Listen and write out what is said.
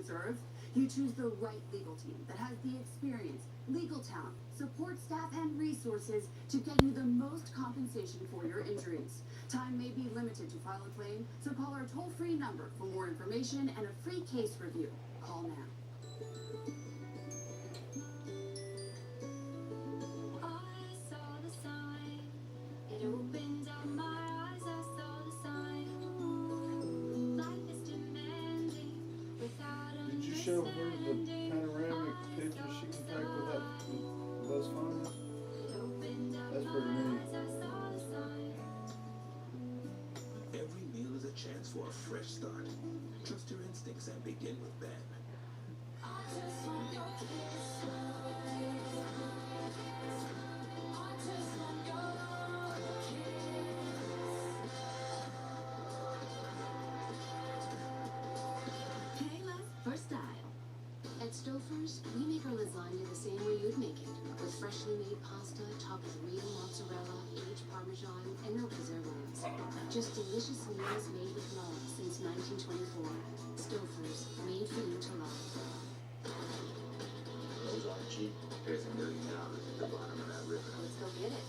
serve? You choose the right legal team that has the experience, legal talent, support staff, and resources to get you the most compensation for your injuries. Time may be limited to file a claim, so call our toll-free number for more information and a free case review. Call now. It opened up my eyes, I saw the sign. Life is demanding without Did you show her the understanding. panoramic picture she can take with that, with those phones? It opened up That's my pretty neat. eyes, I saw the sign. Every meal is a chance for a fresh start. Trust your instincts and begin with Ben. I just want your kiss. I just want your Kayla's for style. At Stouffer's, we make our lasagna the same way you'd make it, with freshly made pasta topped with real mozzarella, aged parmesan, and no preservatives. Just delicious meals made with love since 1924. Stouffer's, made for you to love. Those aren't cheap. There's $1 million at the bottom of that river. Let's go get it.